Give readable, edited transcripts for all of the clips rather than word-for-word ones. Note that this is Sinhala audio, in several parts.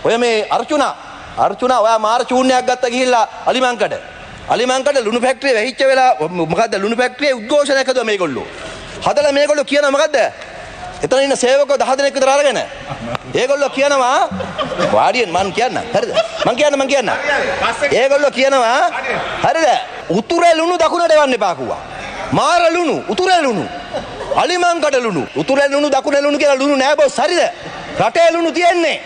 ඔය මේ අර්චුනා ඔයා මාර චූර්ණයක් ගත්ත ගිහිල්ලා අලිමංකඩ ලුණු ෆැක්ටරිය වැහිච්ච වෙලා මොකද්ද ලුණු ෆැක්ටරියේ උද්ඝෝෂණයක් හදුවා මේගොල්ලෝ. හදලා මේගොල්ලෝ කියනවා මොකද්ද? එතන ඉන්න සේවකයෝ 10 දෙනෙක් විතර අරගෙන. ඒගොල්ලෝ කියනවා වාඩියෙන් මං කියන්න. හරිද? මං කියන්න. ඒගොල්ලෝ කියනවා හරිද? උතුරේ ලුණු දකුණට එවන්න එපා කිව්වා. මාර ලුණු, උතුරේ ලුණු. අලිමංකඩ ලුණු. උතුරේ ලුණු දකුණේ ලුණු කියලා ලුණු නෑ බොස්. හරිද? රටේ ලුණු තියෙන්නේ.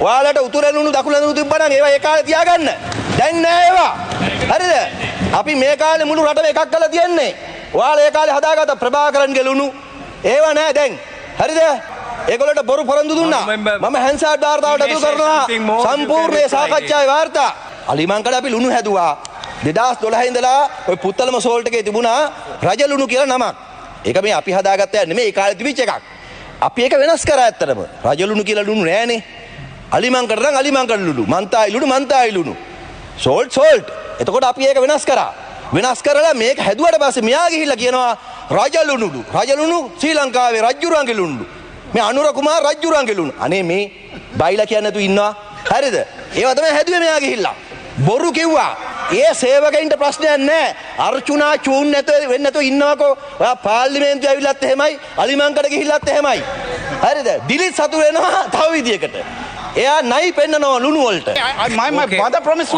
ඔයාලට උතුරේ ලුණු දකුණේ ලුණු තිබ්බනම් ඒවා ඒ කාලේ තියාගන්න. දැන් නෑ ඒවා. හරිද? අපි මේ කාලේ මුළු රටම එකක් කරලා තියන්නේ. ඔයාලා ඒ කාලේ හදාගත්ත ප්‍රභාකරන්ගේ ලුණු ඒවා නෑ දැන්. හරිද? ඒගොල්ලන්ට බොරු පොරොන්දු දුන්නා. මම හැන්සාඩ් වාර්තාවට අතුරු කරනවා සම්පූර්ණ සාකච්ඡාවේ වාර්තා. අලිමංකඩ අපි ලුණු හැදුවා. 2012 ඉඳලා ඔය පුත්තලම සෝල්ට් එකේ තිබුණා රජ ලුණු කියලා නමක්. ඒක මේ අපි හදාගත්ත යන්නේ නෙමෙයි ඒ කාලේ තිබිච්ච එකක්. අපි ඒක වෙනස් කරා ඇත්තටම. රජ ලුණු කියලා ලුණු නෑනේ. අලිමංකඩ නම් අලිමංකඩ ලුණු, මන්තායි ලුණු. සෝල්ට්. එතකොට අපි ඒක වෙනස් කරා. වෙනස් කරලා මේක හැදුවට පස්සේ මෙයා ගිහිල්ලා කියනවා රජලුණු ශ්‍රී ලංකාවේ රජුරුවන්ගේ ලුණු. මේ අනුර කුමාර රජුරුවන්ගේ ලුණු. අනේ මේ බයිලා කියන්නේ නැතු ඉන්නවා. හරිද? ඒවා තමයි හැදුවේ මෙයා ගිහිල්ලා. බොරු කිව්වා. ඒ සේවකයින්ට ප්‍රශ්නයක් නැහැ. අර්චුනා චූන් නැතුව වෙන්නේ නැතුව ඉන්නවකෝ. ඔයා පාර්ලිමේන්තුවේ ඇවිල්ලත් එහෙමයි, අලිමංකඩ ගිහිල්ලත් එහෙමයි. හරිද? දිලිත් සතු වෙනවා තව විදියකට. එයා නයි පෙන්නනවා ලුණු වලට. my mother promise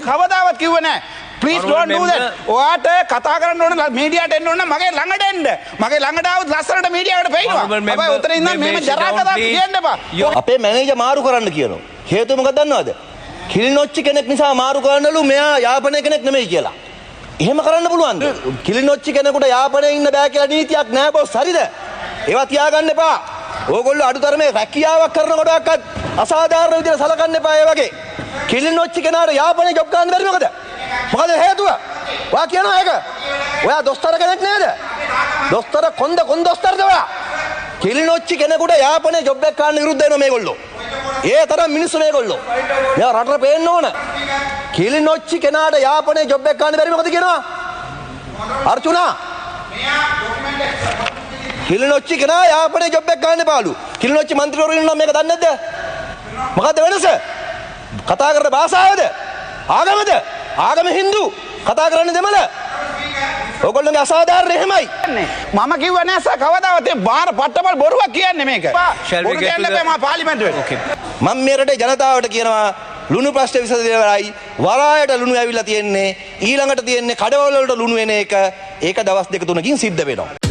කවදාවත් කිව්වේ නැහැ. Please don't do that. ඔයාට කතා කරන්න ඕන මීඩියාට එන්න ඕන මගේ ළඟට එන්න. මගේ ළඟට ආවොත් ලස්සනට මීඩියාවට පේනවා. අපේ උතන ඉඳන් මේම ජරා කතා කියන්න එපා. අපේ මැනේජර් මාරු කරන්න කියනවා. හේතුව මොකක්ද දන්නවද? කිලිනොච්චි කෙනෙක් නිසා මාරු කරන්නලු මෙයා යාපනයේ කෙනෙක් නෙමෙයි කියලා. එහෙම කරන්න පුළුවන්ද? කිලිනොච්චි කෙනෙකුට යාපනයේ ඉන්න බෑ කියලා නීතියක් නෑ බොස්. හරිද? ඒවා තියාගන්න එපා. ඕගොල්ලෝ අඩුතරමේ රැකියාවක් කරනකොටවත් අසාධාරණ විදිහට සලකන්න එපා ඒ වගේ. කිලිනොච්චි කෙනාට යාපනයේ ජොබ් ගන්න බැරි මොකද? මොකද හේතුව? ඔයා කියනවා ඒක. ඔයා දොස්තර කෙනෙක් නේද? දොස්තර කොන්ද දොස්තරද ඔයා? කිලිනොච්චි කෙනෙකුට යාපනයේ ජොබ් එකක් ගන්න විරුද්ධ වෙනවා මේගොල්ලෝ. ඒ තරම් මිනිස්සු මේගොල්ලෝ. මෙයා රටට පේන්න ඕන. කිලිනොච්චි කෙනාට යාපනයේ ජොබ් එකක් ගන්න බැරි මොකද කියනවා? අර්චුනා කිලිනොච්චි කෙනා යාපනයේ ජොබ් එකක් ගන්න එපාලු. කිලිනොච්චි മന്ത്രിවරු ඉන්නවා මේක දන්නේ නැද්ද? මොකද්ද වෙනස? කතා කරන භාෂාවද? ආගමද? ආගම හින්දු. කතා කරන්නේ දෙමළ. ඔයගොල්ලෝගේ අසාධාරණ එහෙමයි. මම කිව්ව නෑ සර් කවදාවත් ඒ බාර පට්ටපල් බොරුවක් කියන්නේ මේක. බොරු කියන්න බෑ මම පාර්ලිමේන්තුවේ. මම මේ රටේ ජනතාවට කියනවා ලුණු ප්‍රශ්න විසඳෙලයි වරායට ලුණු ඇවිල්ලා තියෙන්නේ ඊළඟට තියෙන්නේ කඩවල වලට ලුණු එන එක ඒක දවස් දෙක තුනකින් සිද්ධ වෙනවා.